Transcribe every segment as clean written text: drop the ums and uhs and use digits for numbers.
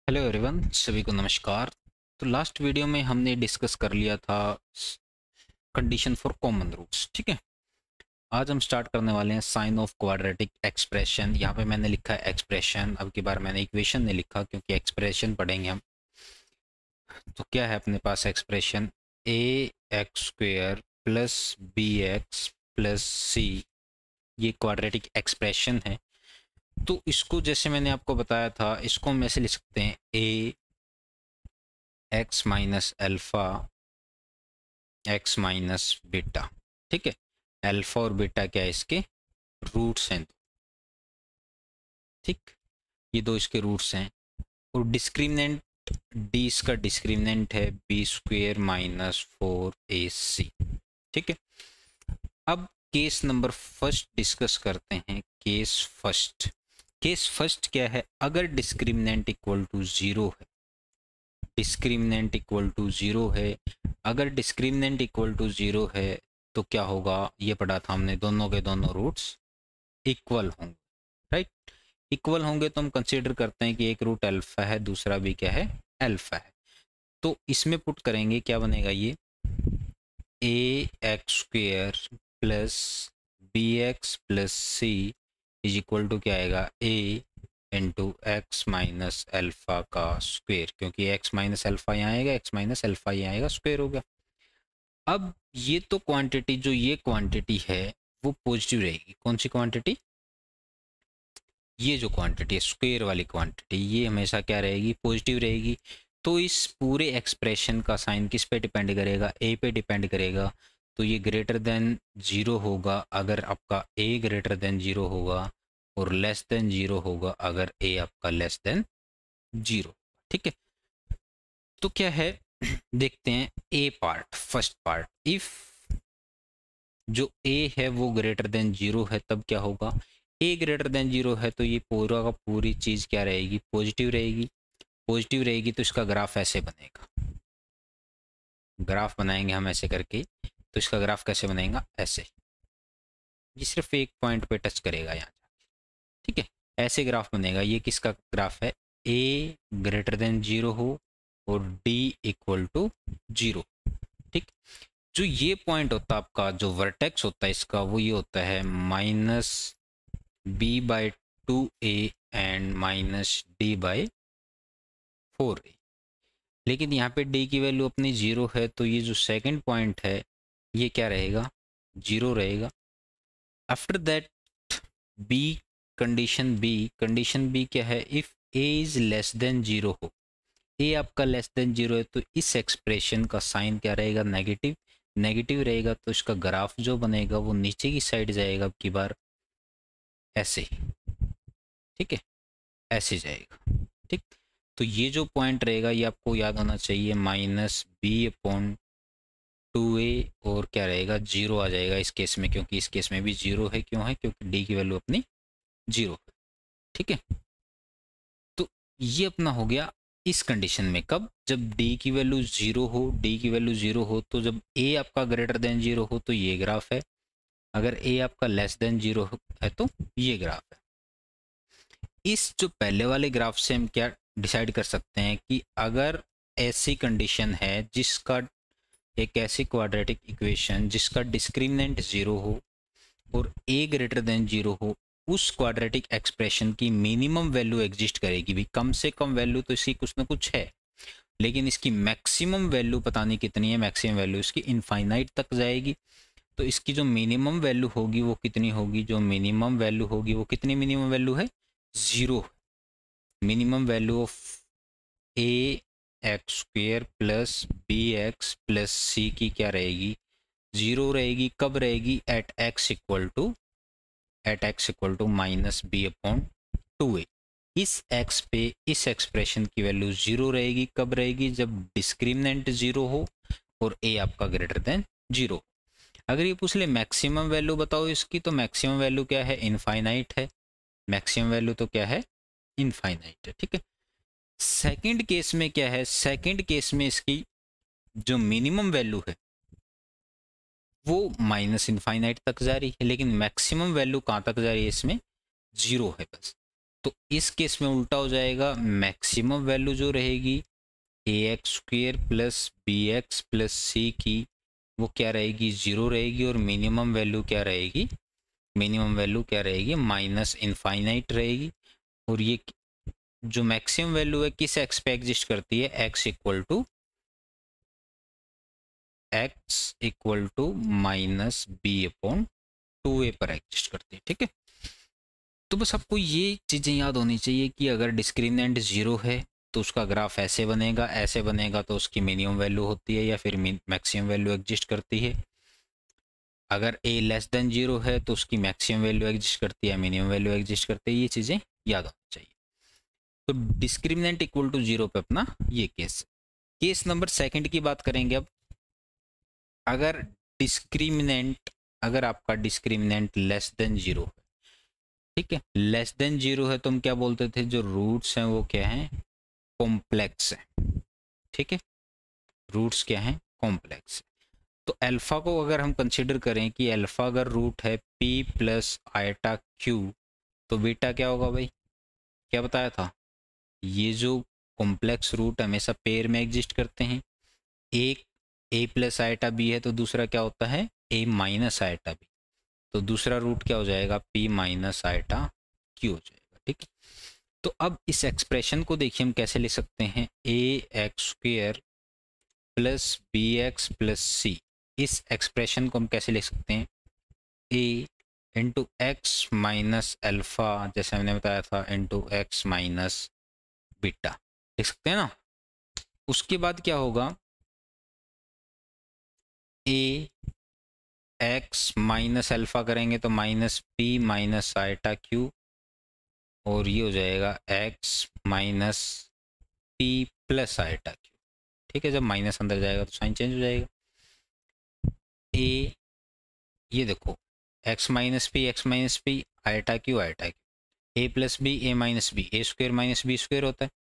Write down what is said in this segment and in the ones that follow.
Hello everyone, सभी को नमस्कार। तो लास्ट वीडियो में हमने डिस्कस कर लिया था कंडीशन फॉर कॉमन रूट्स। ठीक है, आज हम स्टार्ट करने वाले हैं साइन ऑफ क्वाड्रेटिक एक्सप्रेशन। यहाँ पे मैंने लिखा है एक्सप्रेशन, अब की बार मैंने इक्वेशन नहीं लिखा क्योंकि एक्सप्रेशन पढ़ेंगे हम। तो क्या है अपने पास expression, a x square plus b x plus c, ये क्वाड्रेटिक एक्सप्रेशन है। तो इसको जैसे मैंने आपको बताया था, इसको हम ऐसे लिख सकते हैं, a x minus alpha x minus beta. ठीक है, अल्फा और बीटा क्या है, इसके रूट्स हैं। ठीक, ये दो इसके रूट्स हैं। और डिस्क्रिमिनेंट डी इसका डिस्क्रिमिनेंट है बी स्क्वेयर माइनस 4ac। ठीक है, अब केस नंबर फर्स्ट डिस्कस करते हैं। केस फर्स्ट क्या है, अगर डिस्क्रिमिनेंट इक्वल टू जीरो है, डिस्क्रिमिनेंट इक्वल टू जीरो है, अगर डिस्क्रिमिनेंट इक्वल टू जीरो है तो क्या होगा, ये पढ़ा था हमने, दोनों के दोनों रूट्स इक्वल होंगे। राइट, इक्वल होंगे तो हम कंसीडर करते हैं कि एक रूट अल्फा है, दूसरा भी क्या है, अल्फा है। तो इसमें पुट करेंगे, क्या बनेगा, ये a x square plus b x plus c is equal to क्या आएगा, a into x minus alpha का स्क्वेयर, क्योंकि एक्स माइनस अल्फा यहाँ आएगा, एक्स माइनस अल्फा यहाँ आएगा, स्क्वेयर हो गया। अब ये तो क्वांटिटी, जो ये क्वांटिटी है वो पॉजिटिव रहेगी। कौन सी क्वांटिटी, ये जो क्वांटिटी है स्क्वेयर वाली क्वांटिटी, ये हमेशा क्या रहेगी, पॉजिटिव रहेगी। तो इस पूरे एक्सप्रेशन का साइन किस पे डिपेंड करेगा, ए पे डिपेंड करेगा। तो ये ग्रेटर देन जीरो होगा अगर आपका ए ग्रेटर देन जीरो होगा, और लेस देन जीरो होगा अगर ए आपका लेस देन जीरो। ठीक है, तो क्या है देखते हैं ए पार्ट, फर्स्ट पार्ट। इफ जो ए है वो ग्रेटर देन जीरो है तब क्या होगा, ए ग्रेटर देन जीरो है तो ये पूरा का पूरी चीज क्या रहेगी, पॉजिटिव रहेगी। पॉजिटिव रहेगी तो इसका ग्राफ ऐसे बनेगा, ग्राफ बनाएंगे हम ऐसे करके। तो इसका ग्राफ कैसे बनेगा, ऐसे, ये सिर्फ एक पॉइंट पे टच करेगा यहाँ। ठीक है, ऐसे ग्राफ बनेगा। ये किसका ग्राफ है, ए ग्रेटर देन जीरो हो और डी इक्वल टू जीरो। ठीक, जो ये पॉइंट होता है आपका, जो वर्टेक्स होता है इसका, वो ये होता है minus B by 2a and minus D by 4a। लेकिन यहाँ पे डी की वैल्यू अपनी जीरो है, तो ये जो सेकंड पॉइंट है ये क्या रहेगा, जीरो रहेगा। After that B, condition B क्या है, if A is less than zero हो, ए आपका लेस देन जीरो है तो इस एक्सप्रेशन का साइन क्या रहेगा, नेगेटिव। नेगेटिव रहेगा तो इसका ग्राफ जो बनेगा वो नीचे की साइड जाएगा, अब की बार ऐसे। ठीक है, ऐसे जाएगा। ठीक, तो ये जो पॉइंट रहेगा ये आपको याद होना चाहिए, माइनस बी अपॉन 2a, और क्या रहेगा, जीरो आ जाएगा इस केस में, क्योंकि इस केस में भी जीरो है। क्यों है, क्योंकि डी की वैल्यू अपनी जीरो है। ठीक है, तो ये अपना हो गया इस कंडीशन में। कब, जब डी की वैल्यू जीरो हो, डी की वैल्यू जीरो हो, तो जब ए आपका ग्रेटर देन जीरो हो तो ये ग्राफ है, अगर ए आपका लेस देन जीरो है तो ये ग्राफ है। इस जो पहले वाले ग्राफ से हम क्या डिसाइड कर सकते हैं कि अगर ऐसी कंडीशन है जिसका, एक ऐसी क्वाड्रेटिक इक्वेशन जिसका डिस्क्रिमिनेंट जीरो हो और ए ग्रेटर देन जीरो हो, उस क्वाड्रेटिक एक्सप्रेशन की मिनिमम वैल्यू एग्जिस्ट करेगी। भी कम से कम वैल्यू तो इसकी कुछ ना कुछ है, लेकिन इसकी मैक्सिमम वैल्यू पता नहीं कितनी है, मैक्सिमम वैल्यू इसकी इनफाइनाइट तक जाएगी। तो इसकी जो मिनिमम वैल्यू होगी वो कितनी होगी, जो मिनिमम वैल्यू होगी वो कितनी मिनिमम वैल्यू है, zero. Minimum value of a x square plus b x plus c की क्या रहेगी, जीरो रहेगी। कब रहेगी, at x equal to minus b upon 2a। इस x पे इस एक्सप्रेशन की वैल्यू जीरो रहेगी। कब रहेगी, जब डिस्क्रिमिनेंट जीरो हो और a आपका ग्रेटर देन जीरो। अगर ये पूछ ले मैक्सिमम वैल्यू बताओ इसकी, तो मैक्सिमम वैल्यू क्या है, इनफाइनाइट है। मैक्सिमम वैल्यू तो क्या है, इनफाइनाइट है। ठीक है, सेकंड केस में क्या है, सेकंड केस में इसकी जो मिनिमम वैल्यू है वो माइनस इनफाइनाइट तक जा रही है, लेकिन मैक्सिमम वैल्यू कहाँ तक जा रही है, इसमें जीरो है बस। तो इस केस में उल्टा हो जाएगा, मैक्सिमम वैल्यू जो रहेगी ax² plus bx plus c की वो क्या रहेगी, 0 रहेगी, और मिनिमम वैल्यू क्या रहेगी, मिनिमम वैल्यू क्या रहेगी, माइनस इनफाइनाइट रहेगी। और ये जो मैक्सिमम वैल्यू है किस एक्स पे एग्जिस्ट करती है, x equal to minus b/2a पर एग्जिस्ट करती है। ठीक है, तो बस आपको ये चीज़ें याद होनी चाहिए कि अगर डिस्क्रिमिनेंट 0 है तो उसका ग्राफ ऐसे बनेगा, ऐसे बनेगा तो उसकी मिनिमम वैल्यू होती है या फिर मैक्सिमम वैल्यू एग्जिस्ट करती है। अगर a लेस देन 0 है तो उसकी मैक्सिमम वैल्यू एग्जिस्ट करती है, मिनिमम वैल्यू एग्जिस्ट करती है। ये चीज़ें याद होनी चाहिए। तो डिस्क्रिमिनेंट इक्वल टू 0 पे अपना ये केस नंबर सेकंड की बात करेंगे अब। अगर डिस्क्रिमिनेंट, अगर आपका डिस्क्रिमिनेंट लेस देन 0 है, ठीक है, लेस देन 0 है तो हम क्या बोलते थे, जो रूट्स हैं वो क्या हैं, कॉम्प्लेक्स है। ठीक है, रूट्स क्या हैं, कॉम्प्लेक्स। तो अल्फा को अगर हम कंसिडर करें कि अल्फा अगर रूट है p प्लस आयटा क्यू, तो बीटा क्या होगा भाई, क्या बताया था, ये जो कॉम्प्लेक्स रूट हमेशा पेयर में एग्जिस्ट करते हैं। एक a प्लस आयटा b है तो दूसरा क्या होता है, a माइनस आयटा b, तो दूसरा रूट क्या हो जाएगा, p माइनस आयटा q हो जाएगा। ठीक है, तो अब इस एक्सप्रेशन को देखिए हम कैसे ले सकते हैं, ax² plus bx plus c, इस एक्सप्रेशन को हम कैसे ले सकते हैं, a into x minus alpha, जैसे हमने बताया था, इंटू एक्स माइनस बीटा, लिख सकते हैं ना। उसके बाद क्या होगा, a एक्स माइनस अल्फा करेंगे तो minus p minus eta Q, और ये हो जाएगा x minus p plus eta Q. ठीक है, जब माइनस अंदर जाएगा तो साइन चेंज हो जाएगा। a, ये देखो, x minus P iota Q, a plus B, a minus B, a square minus B square होता है,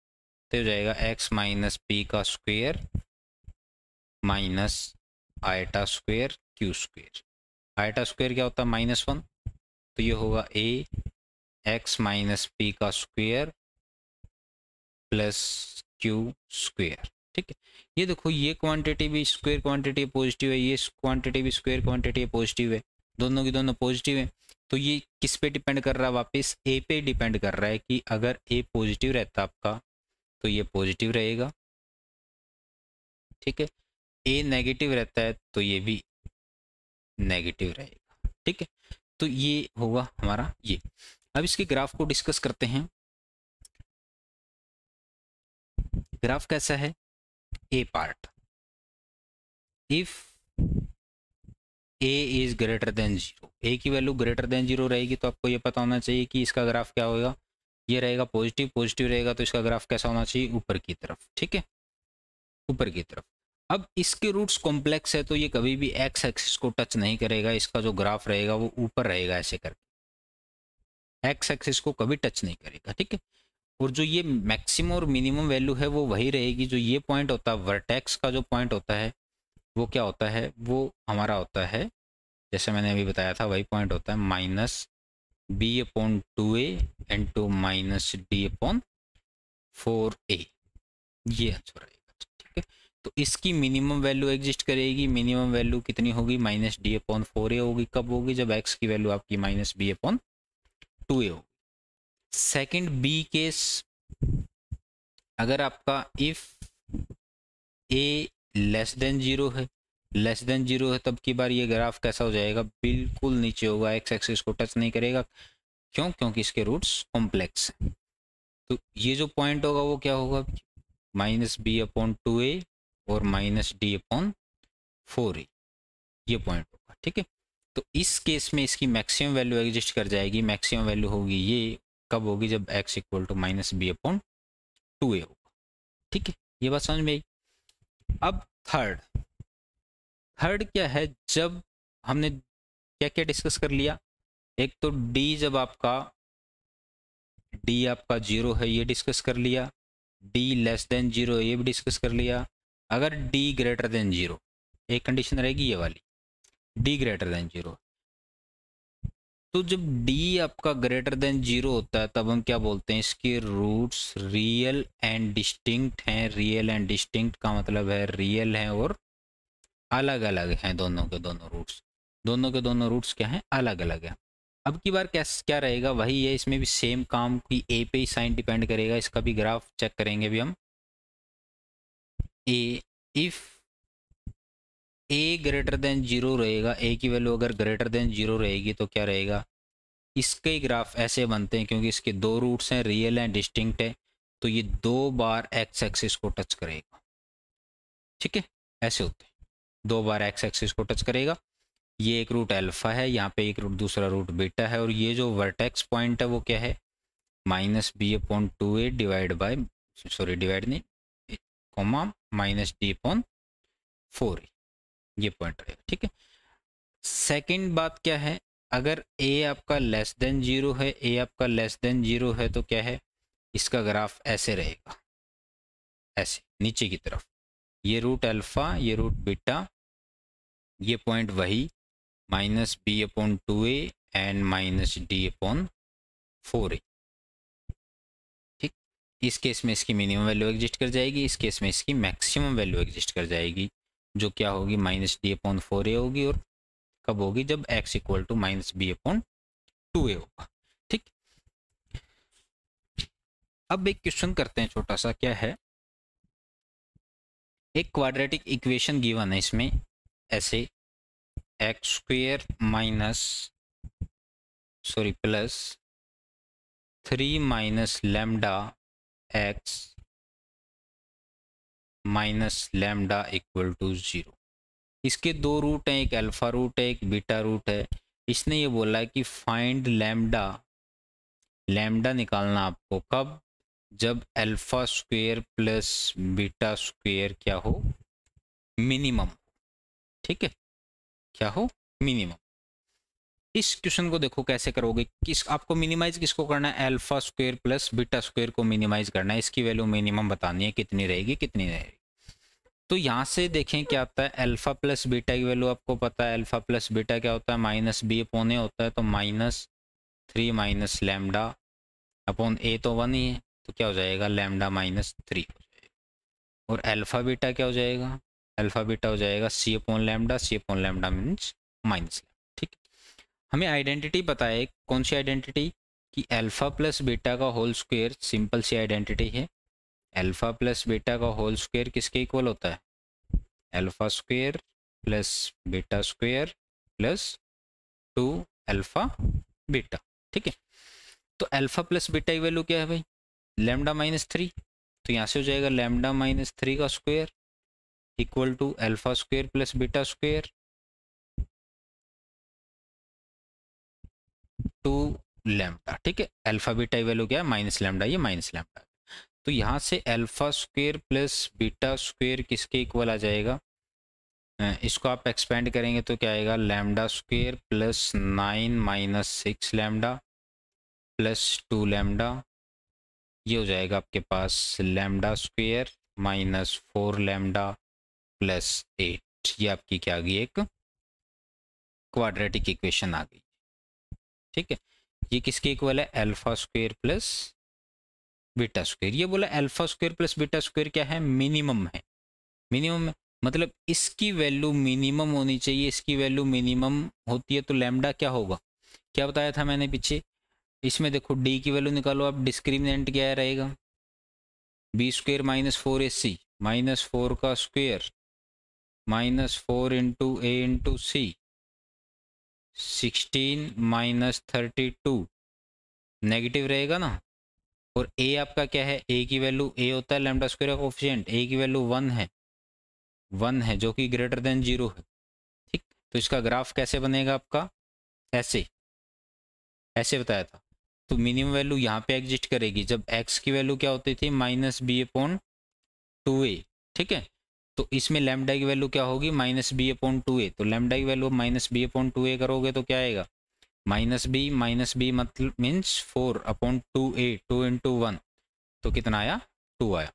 तो हो जाएगा x माइनस पी का square minus iota square Q square. Iota square क्या होता है, -1, तो ये होगा a x माइनस पी का स्क्वेयर प्लस क्यू स्क्वेयर। ठीक है, ये देखो, ये क्वांटिटी भी स्क्वायर क्वांटिटी पॉजिटिव है, ये क्वांटिटी भी स्क्वायर क्वांटिटी पॉजिटिव है, दोनों की दोनों पॉजिटिव है। तो ये किस पे डिपेंड कर रहा है, वापस ए पे डिपेंड कर रहा है कि अगर ए पॉजिटिव रहता आपका तो ये पॉजिटिव रहेगा। ठीक है, ए नेगेटिव रहता है तो ये भी नेगेटिव रहेगा। ठीक है, तो ये होगा हमारा ये। अब इसके ग्राफ को डिस्कस करते हैं। ग्राफ कैसा है, a part, if a is greater than 0, a की वैल्यू ग्रेटर देन 0 रहेगी तो आपको ये पता होना चाहिए कि इसका ग्राफ क्या होगा, ये रहेगा पॉजिटिव, पॉजिटिव रहेगा तो इसका ग्राफ कैसा होना चाहिए, ऊपर की तरफ। ठीक है, ऊपर की तरफ। अब इसके रूट्स कॉम्प्लेक्स है तो ये कभी भी एक्स एक्सिस को टच नहीं करेगा, इसका जो ग्राफ रहेगा वो ऊपर रहेगा ऐसे करके, एक्स एक्सिस को कभी टच नहीं करेगा। ठीक है, और जो ये मैक्सिमम और मिनिमम वैल्यू है वो वही रहेगी, जो ये पॉइंट होता है वर्टेक्स का, जो पॉइंट होता है वो क्या होता है, वो हमारा होता है, जैसे मैंने अभी बताया था वही पॉइंट होता है -b/2a इंटू -d/4a, ये आंसर रहेगा। ठीक है, तो इसकी मिनिमम वैल्यू एग्जिस्ट करेगी, मिनिमम वैल्यू कितनी होगी, -d/4a होगी। कब होगी, जब x की वैल्यू आपकी -b/2a होगी। सेकंड बी केस, अगर आपका इफ a लेस देन 0 है, लेस देन 0 है तब की बार ये ग्राफ कैसा हो जाएगा, बिल्कुल नीचे होगा, एक्स एक्सिस को टच नहीं करेगा। क्यों, क्योंकि इसके रूट्स कॉम्प्लेक्स हैं। तो ये जो पॉइंट होगा वो क्या होगा, -b/2a और -d/4a, ये पॉइंट होगा। ठीक है, तो इस केस में इसकी मैक्सिमम वैल्यू एग्जिस्ट कर जाएगी, मैक्सिमम वैल्यू होगी ये, कब होगी, जब x इक्वल टू -b/2a होगा। ठीक है, ये बात समझ में आई। अब थर्ड क्या है, जब हमने क्या क्या डिस्कस कर लिया, एक तो d, जब आपका d आपका 0 है ये डिस्कस कर लिया, d लेस देन 0 ये भी डिस्कस कर लिया। अगर d ग्रेटर देन 0, एक कंडीशन रहेगी ये वाली, d ग्रेटर देन 0, तो जब डी आपका ग्रेटर देन 0 होता है तब हम क्या बोलते हैं, इसके रूट्स रियल एंड डिस्टिंक्ट हैं। रियल एंड डिस्टिंक्ट का मतलब है रियल हैं और अलग अलग हैं, दोनों के दोनों रूट्स, दोनों के दोनों रूट्स क्या हैं, अलग अलग हैं। अब की बार क्या रहेगा, वही है, इसमें भी सेम काम की ए पे ही साइन डिपेंड करेगा। इसका भी ग्राफ चेक करेंगे अभी हम। ए, इफ ए ग्रेटर देन 0 रहेगा, ए की वैल्यू अगर ग्रेटर देन 0 रहेगी तो क्या रहेगा, इसके ग्राफ ऐसे बनते हैं क्योंकि इसके दो रूट्स हैं, रियल एंड डिस्टिंक्ट है, तो ये 2 बार एक्स एक्सिस को टच करेगा। ठीक है, ऐसे होते हैं, 2 बार एक्स एक्सिस को टच करेगा। ये एक रूट अल्फा है, यहाँ पे एक रूट, दूसरा रूट बीटा है, और ये जो वर्टेक्स पॉइंट है वो क्या है, -b/2a divide by, sorry divide नहीं, कॉमा -d/4a, ये पॉइंट रहेगा। ठीक है, सेकंड बात क्या है, अगर a आपका लेस देन 0 है, a आपका लेस देन 0 है तो क्या है, इसका ग्राफ ऐसे रहेगा, ऐसे नीचे की तरफ, ये रूट अल्फा, ये रूट बीटा, ये पॉइंट वही -b/2a एंड -d/4a। ठीक, इस केस में इसकी मिनिमम वैल्यू एग्जिस्ट कर जाएगी, इस केस में इसकी मैक्सिमम वैल्यू एग्जिस्ट कर जाएगी, जो क्या होगी, -d/4a होगी, और कब होगी, जब x इक्वल टू -b/2a होगा। ठीक, अब एक क्वेश्चन करते हैं छोटा सा, क्या है, एक क्वाड्रेटिक इक्वेशन गिवन है, इसमें ऐसे x² plus 3 - lambda x minus lambda equal to 0। इसके दो रूट हैं, एक अल्फा रूट है, एक बीटा रूट है। इसने ये बोला है कि फाइंड लैम्डा, लैम्डा निकालना आपको कब, जब alpha square plus beta square क्या हो, मिनिमम। ठीक है, क्या हो, मिनिमम। इस क्वेश्चन को देखो कैसे करोगे, किस आपको मिनिमाइज किसको करना है, alpha square plus beta square को मिनिमाइज करना है, इसकी वैल्यू मिनिमम बतानी है, कितनी रहेगी कितनी रहेगी। तो यहाँ से देखें क्या आता है, अल्फा प्लस बीटा की वैल्यू आपको पता है, अल्फा प्लस बीटा क्या होता है, -b/a होता है, तो -3 - लैम्डा अपॉन a तो 1 ही है, तो क्या हो जाएगा, लैम्डा -3 हो जाएगा। और अल्फा बीटा क्या हो जाएगा, अल्फा बीटा हो जाएगा c/लैम्डा, c/लैम्डा मीन्स माइनस। ठीक, हमें आइडेंटिटी पता है, कौन सी आइडेंटिटी, कि अल्फा प्लस बीटा का होल स्क्वायर, सिंपल सी आइडेंटिटी है, अल्फा प्लस बीटा का होल स्क्वायर किसके इक्वल होता है, alpha square plus beta square plus 2 alpha beta. ठीक है, तो अल्फा प्लस बीटा की वैल्यू क्या है भाई, लैम्डा -3, तो यहाँ से हो जाएगा लैम्डा -3 का square equal to alpha square plus beta square 2 lambda. ठीक है, अल्फा बीटा की वैल्यू क्या है, माइनस लैम्डा, ये माइनस लैम्डा। तो यहाँ से alpha square plus beta square किसके इक्वल आ जाएगा, इसको आप एक्सपेंड करेंगे तो क्या आएगा, lambda square plus 9 - 6 lambda plus 2 lambda, ये हो जाएगा आपके पास लैम्डा स्क्वायर -4 लैम्डा प्लस 8। ये आपकी क्या आ गई, एक क्वाड्रेटिक इक्वेशन आ गई। ठीक है, ये किसके इक्वल है, alpha square plus beta square. ये बोला alpha square plus beta square क्या है, मिनिमम है, मिनिमम मतलब इसकी वैल्यू मिनिमम होनी चाहिए, इसकी वैल्यू मिनिमम होती है तो लैम्डा क्या होगा, क्या बताया था मैंने पीछे, इसमें देखो डी की वैल्यू निकालो आप, डिस्क्रिमिनेंट क्या रहेगा, b² -4ac -4 का square -4 into a into C 16 - 32 negative रहेगा ना। और a आपका क्या है, a की वैल्यू, a होता है लैम्डा स्क्वायर का कोफिशिएंट, a की वैल्यू 1 है, 1 है जो कि ग्रेटर देन 0 है। ठीक, तो इसका ग्राफ कैसे बनेगा आपका, ऐसे, ऐसे बताया था। तो मिनिमम वैल्यू यहाँ पे एग्जिस्ट करेगी जब x की वैल्यू क्या होती थी, -b/2a। ठीक है, तो इसमें लैम्डा की वैल्यू क्या होगी, -b/2a, तो लैम्डा की वैल्यू -b/2a करोगे तो क्या आएगा, -b मतलब मीन्स 4/2a, 2 इंटू 1, तो कितना आया, 2 आया।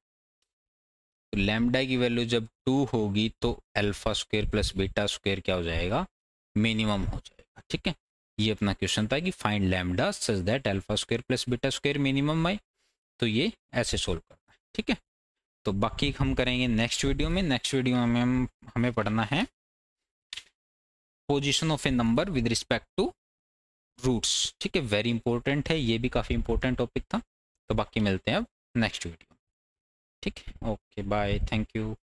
तो लैम्डा की वैल्यू जब 2 होगी तो alpha square plus beta square क्या हो जाएगा, मिनिमम हो जाएगा। ठीक है, ये अपना क्वेश्चन था कि find lambda such that alpha square plus beta square minimum by, तो ये ऐसे सोल्व करना है, ठीक है। तो बाकी हम करेंगे नेक्स्ट वीडियो में। नेक्स्ट वीडियो में हमें पढ़ना है position of a number with respect to roots, ठीक है, वेरी इंपॉर्टेंट है, ये भी काफ़ी इंपॉर्टेंट टॉपिक था। तो बाकी मिलते हैं अब नेक्स्ट वीडियो, ठीक है, ओके बाय, थैंक यू।